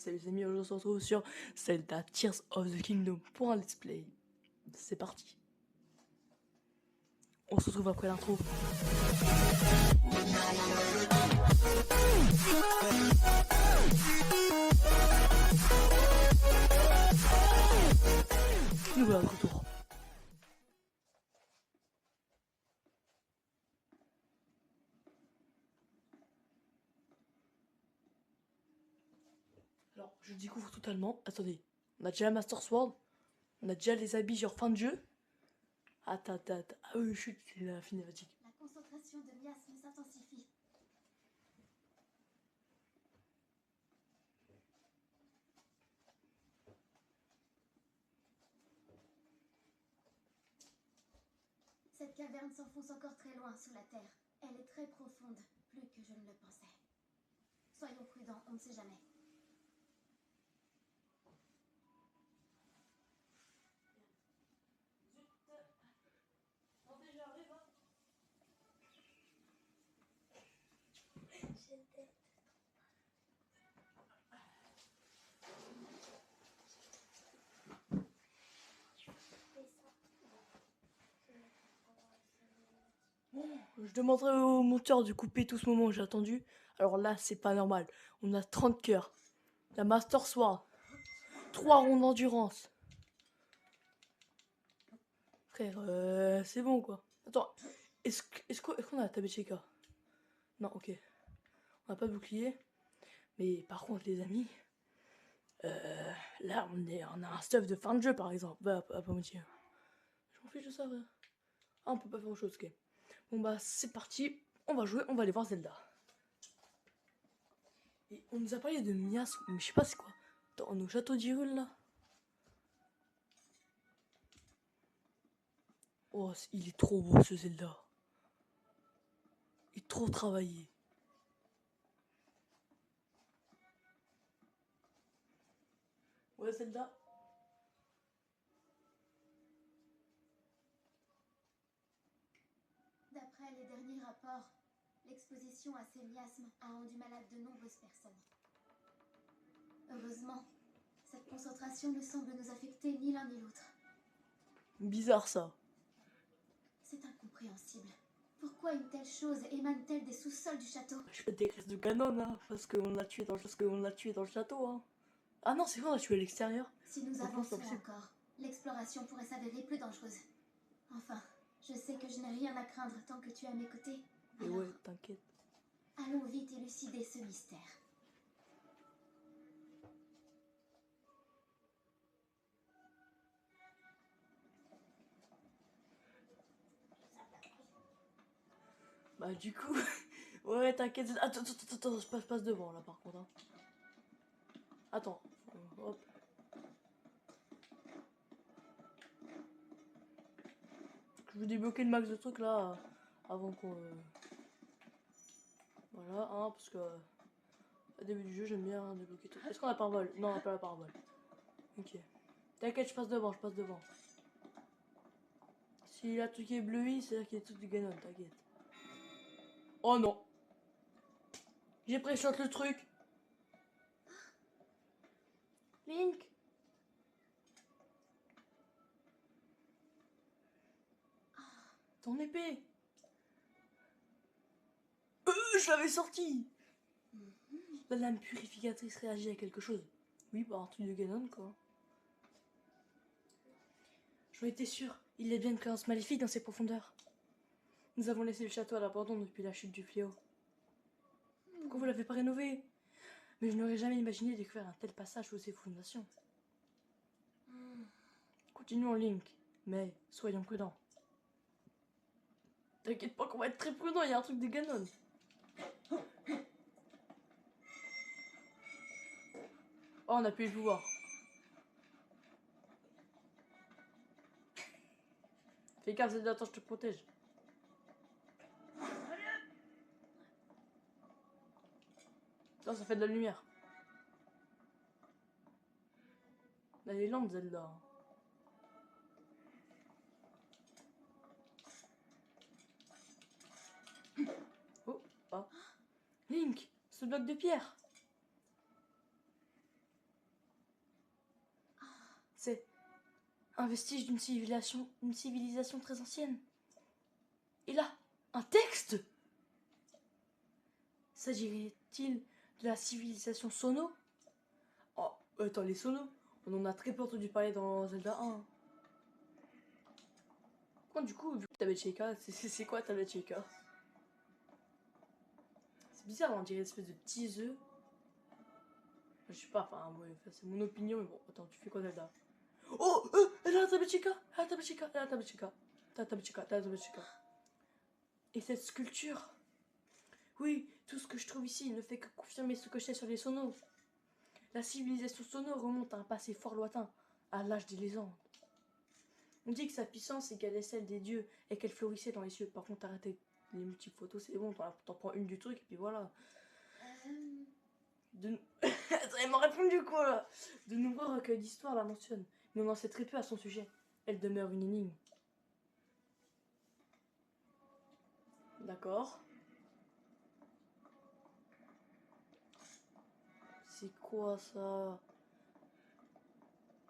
Salut les amis, aujourd'hui on se retrouve sur Zelda Tears of the Kingdom pour un let's play. C'est parti. On se retrouve après l'intro. Nous voilà de retour. Alors, je découvre totalement. Attendez, on a déjà Master Sword. On a déjà les habits genre fin de jeu. Attends. Ah oui, chut, c'est la cinématique. La concentration de miasme s'intensifie. Cette caverne s'enfonce encore très loin sous la terre. Elle est très profonde, plus que je ne le pensais. Soyons prudents, on ne sait jamais. Je demanderai au monteur de couper tout ce moment où j'ai attendu. Alors là, c'est pas normal. On a 30 cœurs. La Master Sword. 3 rondes d'endurance. Frère, c'est bon quoi. Attends, est-ce qu'on a la tablette Sheikah? Non, ok. On n'a pas de bouclier. Mais par contre, les amis, là, on a un stuff de fin de jeu par exemple. Bah, pas mentir. Je m'en fiche de ça, frère. Ah, on peut pas faire autre chose, ok. Bon bah, c'est parti. On va jouer, on va aller voir Zelda. Et on nous a parlé de miasme, mais je sais pas c'est quoi. Attends, on est au château d'Hyrule là. Oh, il est trop beau ce Zelda. Il est trop travaillé. Ouais, Zelda. D'après les derniers rapports, l'exposition à ces miasmes a rendu malade de nombreuses personnes. Heureusement, cette concentration ne semble nous affecter ni l'un ni l'autre. Bizarre ça. C'est incompréhensible. Pourquoi une telle chose émane-t-elle des sous-sols du château? Je fais des restes de canon hein, parce qu'on l'a tué dans le château hein. Ah non, c'est vrai, on l'a tué à l'extérieur. Si nous Donc non, c'est avançons pas possible. encore, l'exploration pourrait s'avérer plus dangereuse. Enfin, je sais que je n'ai rien à craindre tant que tu es à mes côtés. Et Alors, ouais, t'inquiète. allons vite élucider ce mystère. Bah du coup, ouais, t'inquiète. Attends, je passe devant là par contre. Hein. Attends, hop. Je veux débloquer le max de trucs là avant qu'on. Voilà, hein, parce que au début du jeu j'aime bien débloquer tout. Est-ce qu'on a parabole? Non, on n'a pas la parabole. Ok. T'inquiète, je passe devant. Si la truc est bleui, c'est-à-dire qu'il y a tout du Ganon, t'inquiète. Oh non! J'ai pré-shot le truc! Link! Ton épée! Je l'avais sorti! La lame purificatrice réagit à quelque chose. Oui, bah un truc de Ganon quoi. J'en étais sûr, il y a bien une présence maléfique dans ces profondeurs. Nous avons laissé le château à l'abandon depuis la chute du fléau. Pourquoi vous l'avez pas rénové? Mais je n'aurais jamais imaginé découvrir un tel passage sous ces fondations. Continuons Link, mais soyons prudents. T'inquiète pas qu'on va être très prudent, il y a un truc de Ganon. Oh, on a pu le pouvoir. Fais gaffe, Zelda, attends, je te protège. Non, ça fait de la lumière. Elle est lente, Zelda. Oh, ah. Link, ce bloc de pierre. Un vestige d'une civilisation très ancienne. Et là, un texte. S'agirait-il de la civilisation Sono? Oh, attends, les Sono, on en a très peu entendu parler dans Zelda 1. Quand du coup, vu que Tablet Sheikah, c'est quoi Tablet Sheikah? C'est bizarre, on dirait une espèce de petits œufs. Je sais pas, enfin, ouais, c'est mon opinion, mais bon, attends, tu fais quoi Zelda? Oh, elle a la Tablet Sheikah, elle a la Tablet Sheikah, elle a la Tablet Sheikah. T'as la Tablet Sheikah, t'as la Tablet Sheikah. Et cette sculpture? Oui, tout ce que je trouve ici ne fait que confirmer ce que je sais sur les Sonos. La civilisation Sono remonte à un passé fort lointain, à l'âge des légendes. On dit que sa puissance égalait celle des dieux et qu'elle florissait dans les cieux. Par contre, arrêtez les multiples photos, c'est bon, t'en prends une du truc et puis voilà. Elle m'a répondu quoi là? De nombreux recueils d'histoire la mentionnent, mais on en sait très peu à son sujet. Elle demeure une énigme. D'accord. C'est quoi ça?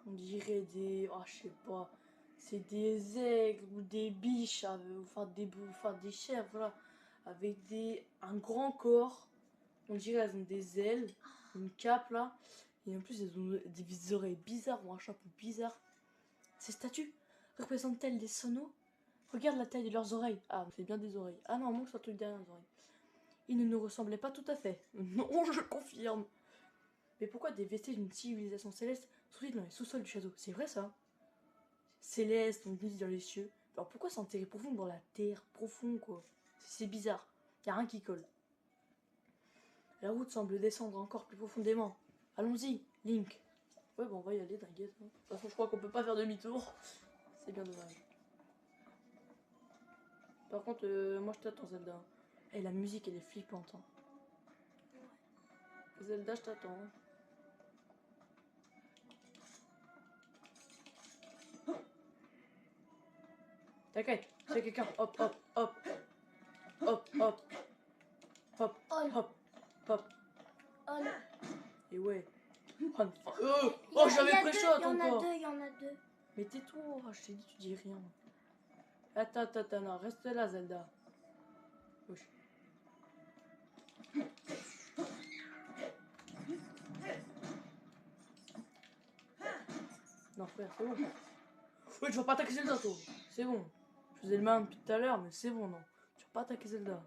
On dirait des... Oh, je sais pas. C'est des aigles ou des biches, enfin des chèvres, voilà. Avec un grand corps. On dirait elles ont des ailes, une cape là. Et en plus elles ont des oreilles bizarres ou un chapeau bizarre. Ces statues représentent-elles des sonos? Regarde la taille de leurs oreilles. Ah, c'est bien des oreilles. Ah non, manque un truc derrière les oreilles. Ils ne nous ressemblaient pas tout à fait. Non, je confirme. Mais pourquoi des vestiges d'une civilisation céleste sont-ils dans les sous-sols du château? C'est vrai ça? Céleste, on dit dans les cieux. Alors pourquoi s'enterrer profond dans la terre? Profond quoi. C'est bizarre. Y a rien qui colle. La route semble descendre encore plus profondément. Allons-y, Link. Ouais, bon, on va y aller, t'inquiète. De toute façon, je crois qu'on peut pas faire demi-tour. C'est bien dommage. Par contre, moi je t'attends, Zelda. Et la musique, elle est flippante. Hein. Zelda, je t'attends. T'inquiète, c'est quelqu'un. Hop, hop, hop. Hop, hop. Hop, hop, hop. Et ouais. Oh, j'avais pré-shot encore. Il y en a deux. Mais tais-toi, je t'ai dit, tu dis rien. Attends, non, reste là, Zelda. Wesh. Non, frère, c'est bon. Oui, tu vas pas attaquer Zelda, toi. C'est bon. Je faisais le mal depuis tout à l'heure, mais c'est bon, non. Tu vas pas attaquer Zelda.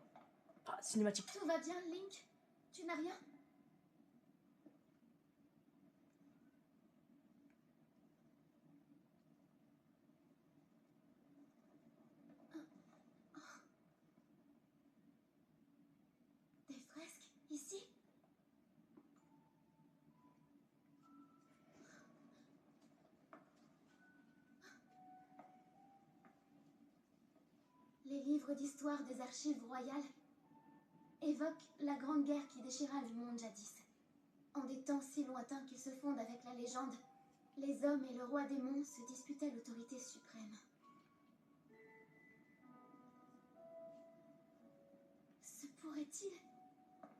Ah, cinématique. Tout va bien, Link? Tu n'as rien? Des fresques, ici? Les livres d'histoire des archives royales évoquent la grande guerre qui déchira le monde jadis. En des temps si lointains qu'ils se fondent avec la légende, les hommes et le roi démon se disputaient l'autorité suprême. Se pourrait-il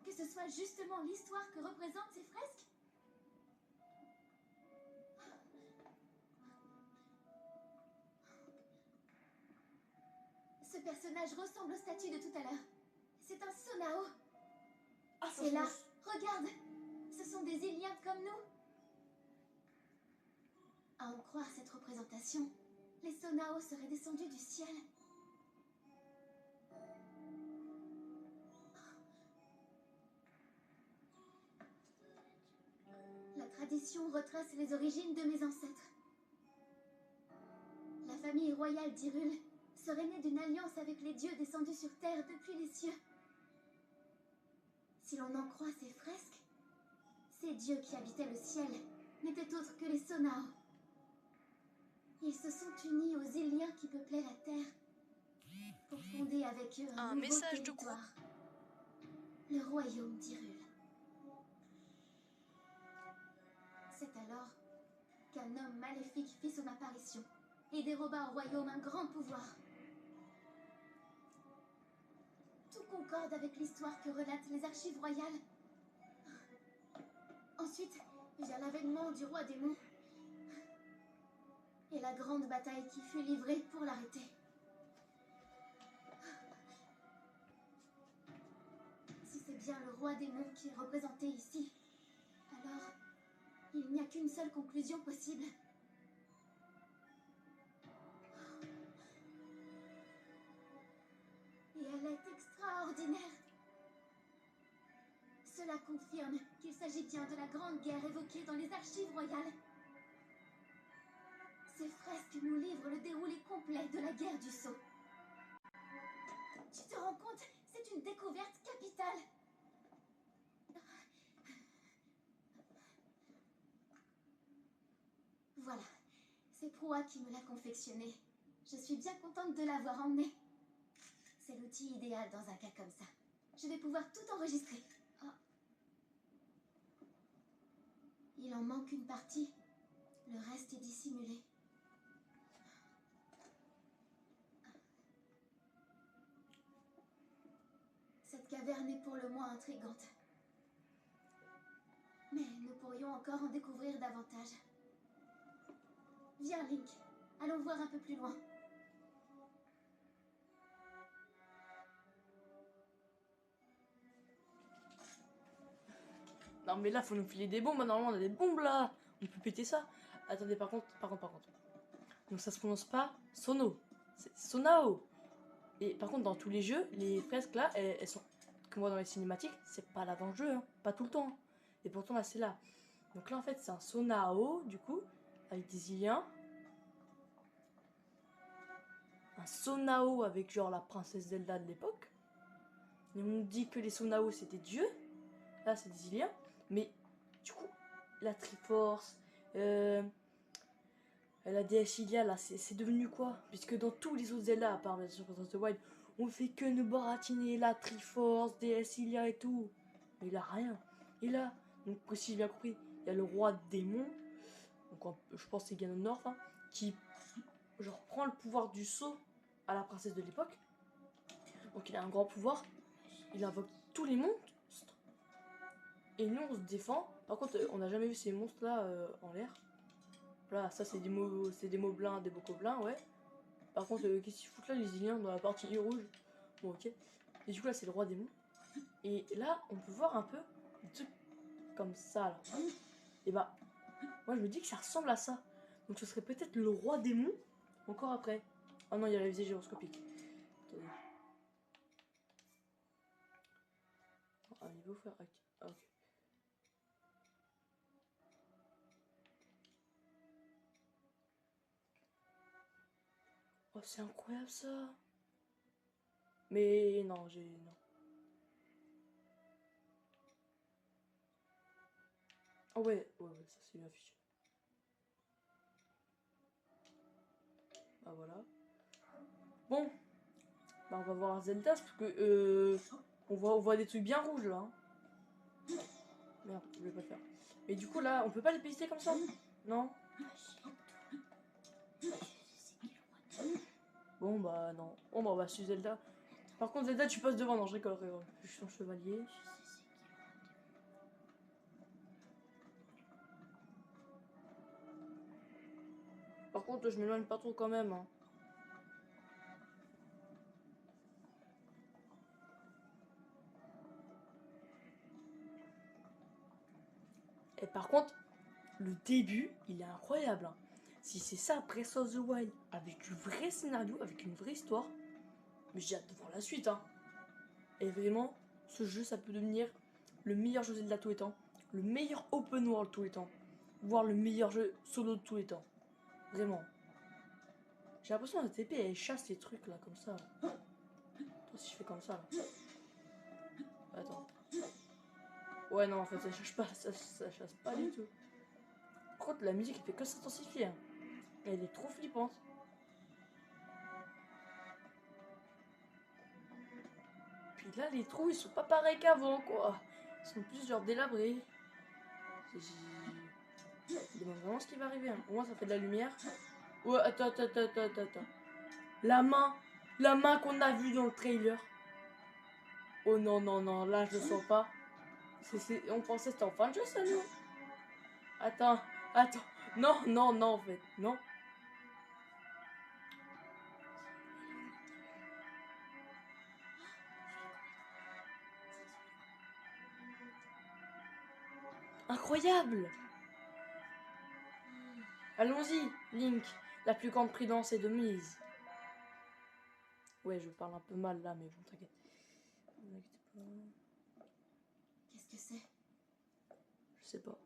que ce soit justement l'histoire que représentent ces fresques? Ce personnage ressemble au statut de tout à l'heure. C'est un Sonao. Ah, C'est là, regarde. Ce sont des Iliens comme nous. À en croire cette représentation, les Sonao seraient descendus du ciel. La tradition retrace les origines de mes ancêtres. La famille royale d'Hyrule serait née d'une alliance avec les dieux descendus sur Terre depuis les cieux. Si l'on en croit ces fresques, ces dieux qui habitaient le ciel n'étaient autres que les Sonao. Ils se sont unis aux Iliens qui peuplaient la Terre pour fonder avec eux un nouveau message de territoire, le royaume d'Hyrule. C'est alors qu'un homme maléfique fit son apparition et déroba au royaume un grand pouvoir. Tout concorde avec l'histoire que relatent les archives royales. Ensuite vient l'avènement du roi démon. et la grande bataille qui fut livrée pour l'arrêter. Si c'est bien le roi démon qui est représenté ici, alors il n'y a qu'une seule conclusion possible. Et elle est extraordinaire. Cela confirme qu'il s'agit bien de la grande guerre évoquée dans les archives royales. Ces fresques nous livrent le déroulé complet de la guerre du Sceau. Tu te rends compte? C'est une découverte capitale. Voilà, c'est Proa qui me l'a confectionné. Je suis bien contente de l'avoir emmené. C'est l'outil idéal dans un cas comme ça. Je vais pouvoir tout enregistrer. Oh. Il en manque une partie. Le reste est dissimulé. Cette caverne est pour le moins intrigante. Mais nous pourrions encore en découvrir davantage. Viens, Link. Allons voir un peu plus loin. Non mais là faut nous filer des bombes, normalement on a des bombes là. On peut péter ça. Attendez par contre. Donc ça se prononce pas Sono. C'est Sonao. Et par contre dans tous les jeux, les fresques là, elles sont, comme on voit dans les cinématiques, c'est pas là dans le jeu, hein. Pas tout le temps. Hein. Et pourtant là c'est là. Donc là en fait c'est un Sonao du coup, avec des Iliens. Un Sonao avec genre la princesse Zelda de l'époque. Et on dit que les Sonao c'était Dieu. Là c'est des Iliens. Mais du coup, la Triforce, la déesse Ilia, là, c'est devenu quoi? Puisque dans tous les autres Zelda, à part la Breath of the Wild, on fait que nous baratiner la Triforce, déesse Ilia et tout. Mais il a rien. Et là, donc si j'ai bien compris, il y a le roi démon, donc je pense que c'est Ganondorf, hein, qui genre prend le pouvoir du sceau à la princesse de l'époque. Donc il a un grand pouvoir. Il invoque tous les monstres. Et nous on se défend. Par contre on n'a jamais vu ces monstres là en l'air. Là ça c'est des moblins, des bocoblins, ouais. Par contre qu'est-ce qu'ils foutent là les Iliens dans la partie rouge? Bon ok. Et du coup là c'est le roi démon. Et là on peut voir un peu des trucs comme ça là. Et bah moi je me dis que ça ressemble à ça. Donc ce serait peut-être le roi démon encore après. Oh non il y a la visée gyroscopique. Attendez. Ah il faut faire... Ah, ok. Oh, c'est incroyable ça. Mais non, non. Oh ouais, ça c'est une affiche. Bah voilà. Bon, bah on va voir Zelda parce que on voit des trucs bien rouges là. Hein. Merde, je vais pas le faire. Mais du coup là, on peut pas les pister comme ça? Non? Bon bah non. Bon bah on va suivre Zelda. Par contre Zelda tu passes devant, non je rigole, je suis ton chevalier. Par contre je m'éloigne pas trop quand même. Hein. Et par contre, le début, il est incroyable. Hein. Si c'est ça, Breath of the Wild, avec du vrai scénario, avec une vraie histoire, mais j'ai hâte de voir la suite. Hein. Et vraiment, ce jeu, ça peut devenir le meilleur jeu Zelda de tous les temps, le meilleur open world de tous les temps, voire le meilleur jeu solo de tous les temps. Vraiment. J'ai l'impression que la TP, elle chasse les trucs là, comme ça. Toi, si je fais comme ça, là. Attends. Ouais, non, en fait, ça chasse pas, ça chasse pas du tout. Par contre, la musique, elle fait que s'intensifier. Hein. Elle est trop flippante. Puis là, les trous, ils sont pas pareils qu'avant, quoi. Ils sont plus genre délabrés. Je me demande vraiment ce qui va arriver. Hein. Au moins, ça fait de la lumière. Ouais, attends. La main qu'on a vue dans le trailer. Oh non, là, je le sens pas. On pensait que c'était en fin de jeu, ça, nous. Attends. Non, en fait, non. incroyable. Allons-y, Link. La plus grande prudence est de mise. Ouais, je parle un peu mal là, mais bon, t'inquiète. Qu'est-ce que c'est? Je sais pas.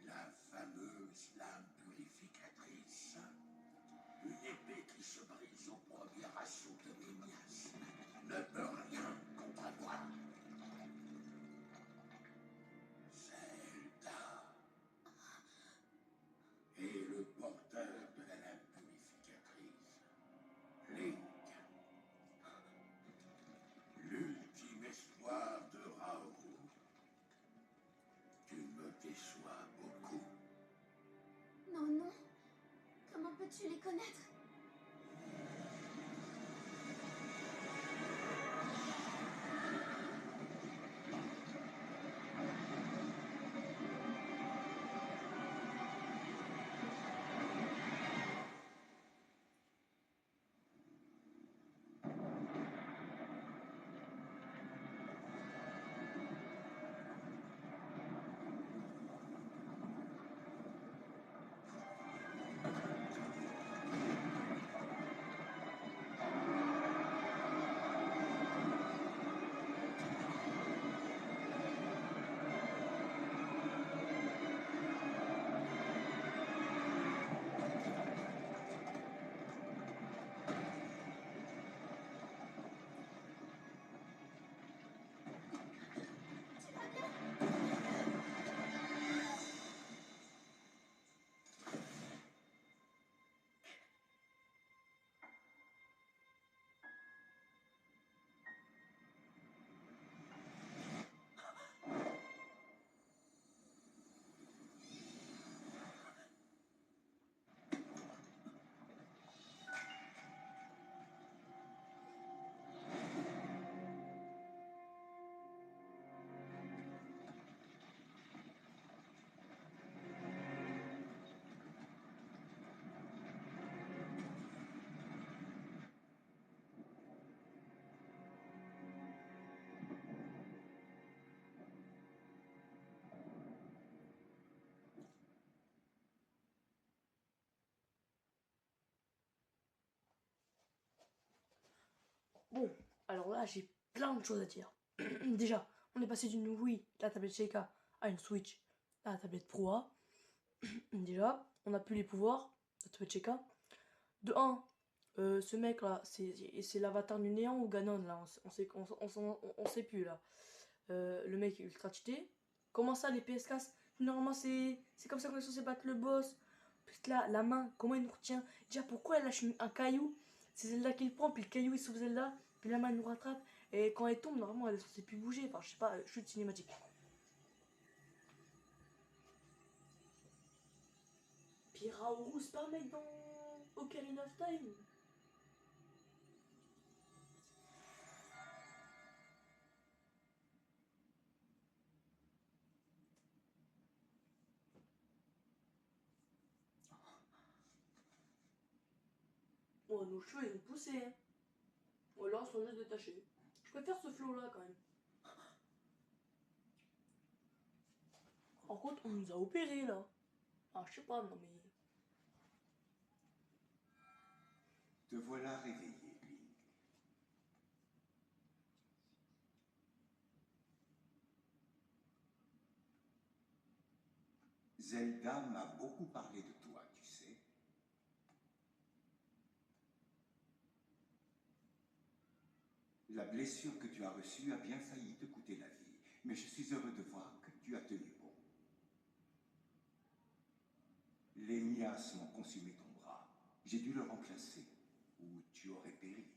La fameuse lame purificatrice. Une épée qui se brise au premier assaut de mes miasmes ne peut rien contre moi. Zelda. Et le porteur de la lame purificatrice. Link. L'ultime espoir de Raoult. Tu me déçois beaucoup. Non, non. Comment peux-tu les connaître? Bon, alors là, j'ai plein de choses à dire. Déjà, on est passé d'une Wii, la tablette Sheikah, à une Switch, la tablette Pro A. Déjà, on a plus les pouvoirs, la tablette Sheikah. De 1, ce mec là, c'est l'avatar du néant ou Ganon là, on sait plus là. Le mec est ultra cheaté. Comment ça, les PS cassent? Normalement, c'est comme ça qu'on est censé battre le boss. Putain, là, la main, comment il nous retient? Déjà, pourquoi elle lâche un caillou? C'est Zelda qui le prend, puis le caillou il sauve Zelda, puis la main elle nous rattrape. Et quand elle tombe, normalement, elle est censée plus bouger. Enfin, je sais pas, chute cinématique. Puis Raoult se permet dans Ocarina of Time. Oh, nos cheveux ils ont poussé. Hein. Ou alors ils sont juste détachés. Je préfère ce flow là quand même. Par contre, on nous a opéré là. Ah, je sais pas, non mais. Te voilà réveillé, Link. Zelda m'a beaucoup parlé de toi, tu sais. La blessure que tu as reçue a bien failli te coûter la vie, mais je suis heureux de voir que tu as tenu bon. Les miasmes ont consumé ton bras. J'ai dû le remplacer, ou tu aurais péri.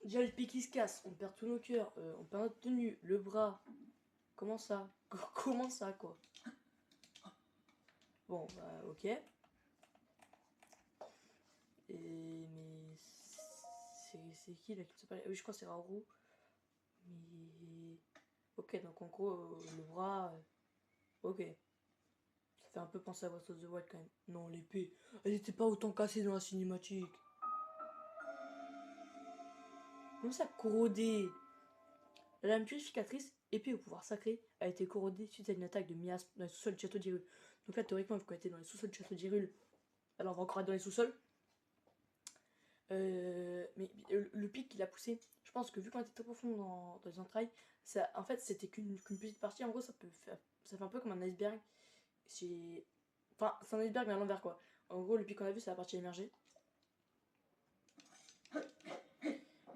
Déjà le pied qui se casse, on perd tous nos cœurs, on perd notre tenue, le bras. Comment ça? Comment ça quoi? Bon bah ok. Et mais c'est qui là qui se parle? Oui je crois que c'est Raoult. Mais ok donc en gros le bras. Ok. Ça fait un peu penser à Breath of the Wild quand même. Non l'épée, elle était pas autant cassée dans la cinématique. Comment ça corrodé? La lame purificatrice, épée au pouvoir sacré, a été corrodée suite à une attaque de miasme dans les sous-sols du château d'Hyrule. Donc là, théoriquement, vu qu'on était dans les sous-sols du château d'Hyrule, alors on va encore être dans les sous-sols. Mais le pic qu'il a poussé, je pense que vu qu'on était très profond dans les entrailles, ça, en fait, c'était qu'une petite partie. En gros, ça fait un peu comme un iceberg. Enfin, c'est un iceberg mais à l'envers quoi. En gros, le pic qu'on a vu, c'est la partie émergée.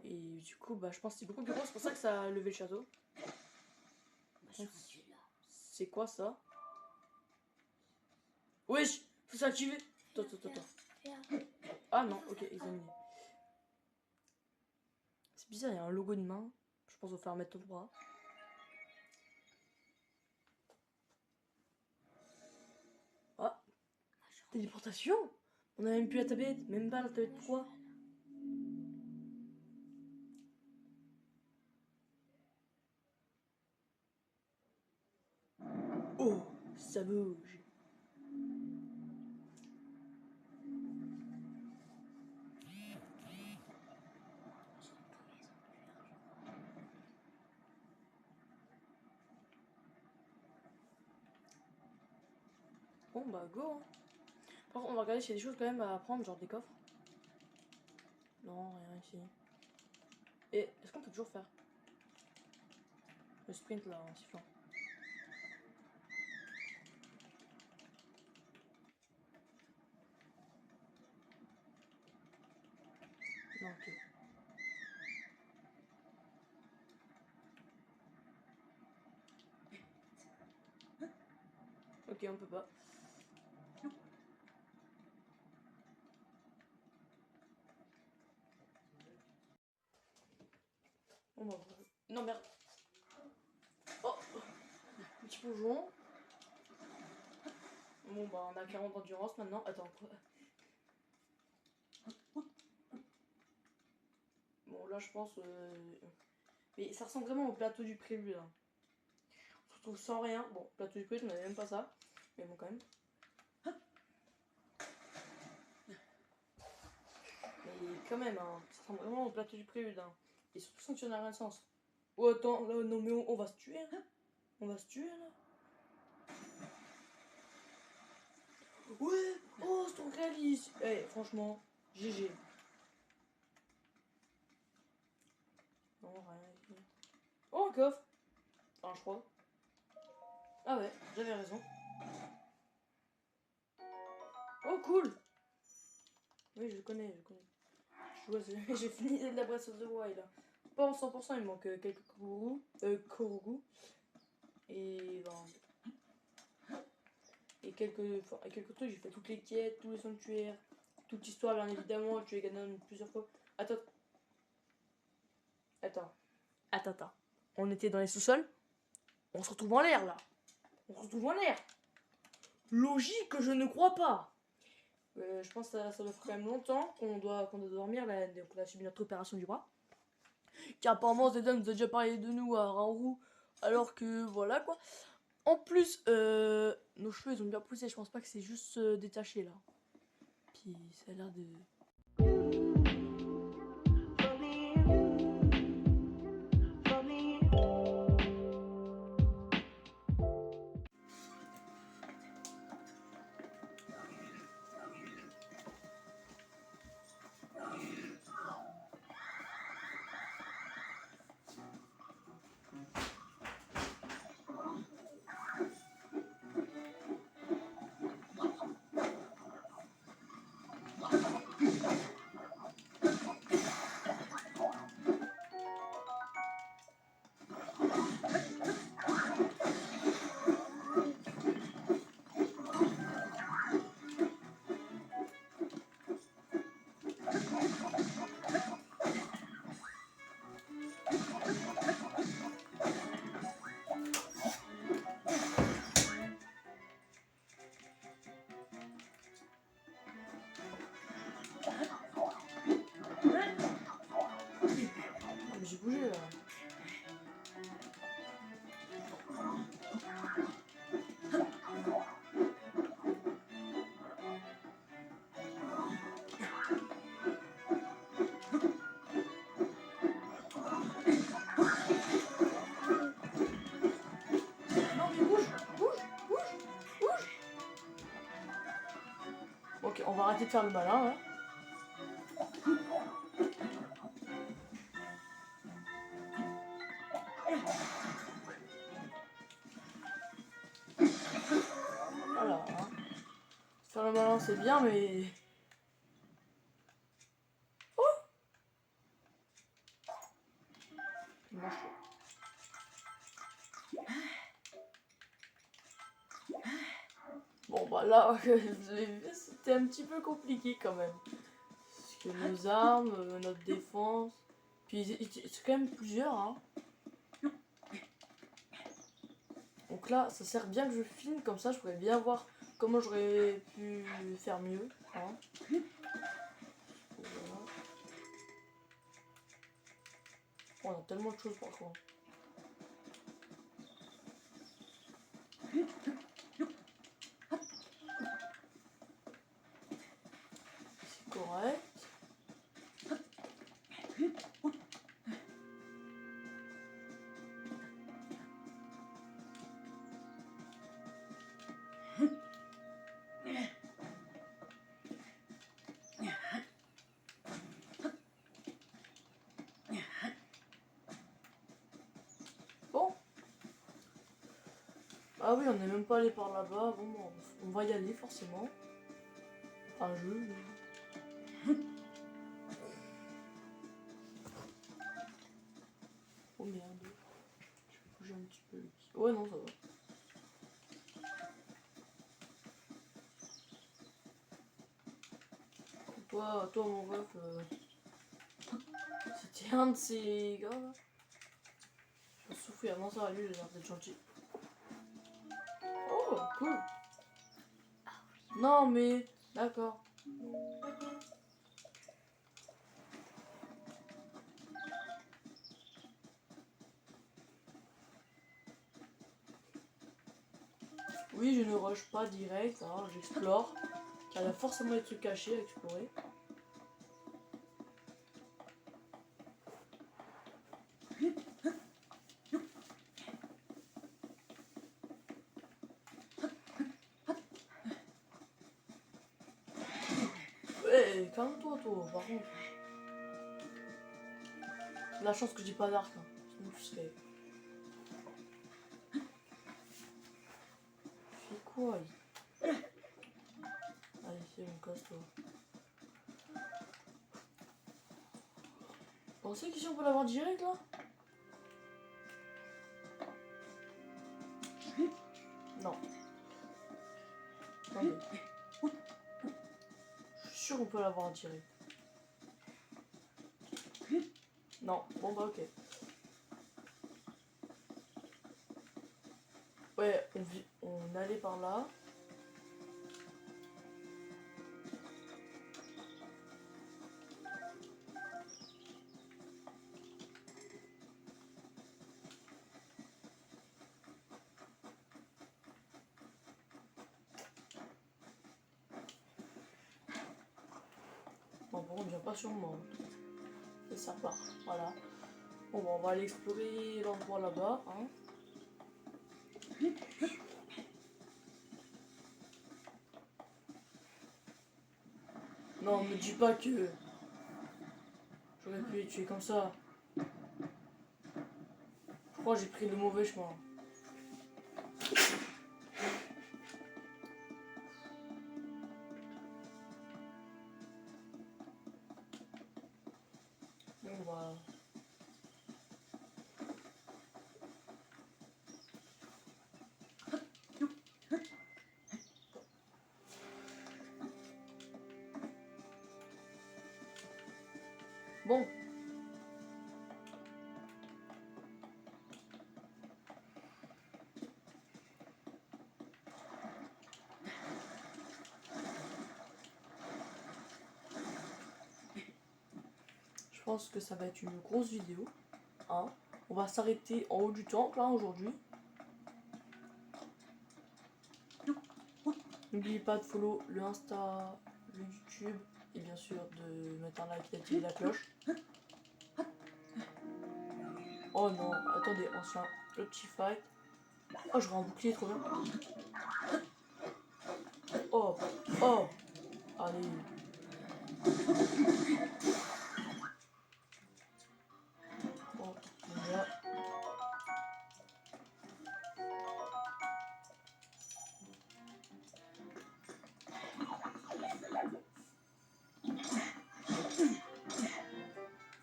Et du coup, bah, je pense que c'est beaucoup plus gros, c'est pour ça que ça a levé le château. C'est quoi ça? Wesh, faut s'activer. Attends. Ah non, ok, examiner. C'est bizarre, il y a un logo de main. Je pense qu'il va falloir mettre ton bras. Ah, téléportation. On a même plus la tablette, même pas la tablette 3. Oh, ça bouge. Bon bah go hein. Par contre on va regarder s'il y a des choses quand même à prendre, genre des coffres. Non, rien ici. Et est-ce qu'on peut toujours faire le sprint là en sifflant? Non, ok. Ok, on peut pas. Bon bah, non merde. Oh, petit plongeon. Bon bah on a 40 d'endurance maintenant. Attends quoi? Bon là je pense... Mais ça ressemble vraiment au plateau du prélude. Hein. On se retrouve sans rien. Bon, plateau du prélude on avait même pas ça. Mais bon quand même. Mais quand même, hein, ça ressemble vraiment au plateau du prélude. Hein. Et surtout sans que tu n'as rien de sens. Oh attends, là non mais on va se tuer là. On va se tuer là. Ouais, oh c'est ton réaliste. Eh franchement, GG. Non, rien ici. Oh un coffre. Enfin je crois. Ah ouais, j'avais raison. Oh cool. Oui je connais. J'ai fini de la Breath of the Wild. Pas en 100%, il me manque quelques Korugu. Et ben, et quelques trucs, j'ai fait toutes les quêtes, tous les sanctuaires, toute l'histoire bien évidemment, tu les gagnes plusieurs fois. Attends. On était dans les sous-sols, on se retrouve en l'air là. Logique que je ne crois pas. Je pense que ça doit faire quand même longtemps qu'on doit dormir là, donc on a subi notre opération du bras. Car apparemment Zedon nous a déjà parlé de nous à Raoult, alors que voilà quoi. En plus, nos cheveux ils ont bien poussé, je pense pas que c'est juste détaché là. Puis ça a l'air de... arrêter de faire le malin, hein. Voilà, hein. Faire le malin, c'est bien, mais... Oh! Bon, bah là, c'était un petit peu compliqué quand même. Parce que nos armes, notre défense... Puis c'est quand même plusieurs, hein. Donc là, ça sert bien que je filme, comme ça je pourrais bien voir comment j'aurais pu faire mieux. Hein. Voilà. Oh, on a tellement de choses par contre. C'est correct. Bon. Ah oui, on n'est même pas allé par là-bas. Bon, on va y aller forcément. Enfin, Oh merde. Je vais bouger un petit peu. Ouais, non, ça va. Toi mon ref, c'était un de ces gars là. Je me souffle avant ça, lui, il a l'air d'être gentil. Oh, cool. Non, mais d'accord. Oui, je ne rush pas direct, hein, j'explore. Car il y a forcément des trucs cachés à explorer. Ouais, calme-toi, toi, par contre. C'est la chance que je dis pas d'arc, hein. Sinon tu serais... Fais quoi, lui? Allez, c'est bon, casse-toi. Pensez qu'ici on peut l'avoir direct, là? Non. Attendez. Je suis sûr qu'on peut l'avoir direct. Non, bon bah ok. Ouais, on allait par là. Bon, bon, on vient pas sur moi. Et ça part, voilà. Bon, bah, on va aller explorer l'endroit là-bas, hein. Non, me dis pas que j'aurais pu les tuer comme ça. Je crois que j'ai pris le mauvais chemin. Bon, bah... Bon. Je pense que ça va être une grosse vidéo. Hein. On va s'arrêter en haut du temple, hein, aujourd'hui. N'oubliez pas de follow le Insta, le YouTube et bien sûr de mettre un like et d'activer la cloche. Oh non, attendez, ancien, le petit fight. Oh, j'aurais un bouclier, trop bien. Oh, oh, allez. Bon, déjà.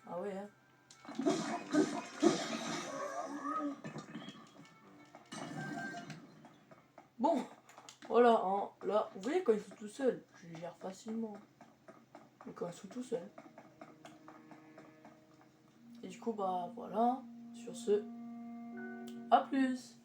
Ah ouais, hein. Bon, voilà, hein, là, vous voyez quand ils sont tout seuls, je les gère facilement. Mais quand ils sont tout seuls. Et du coup, bah voilà, sur ce, à plus.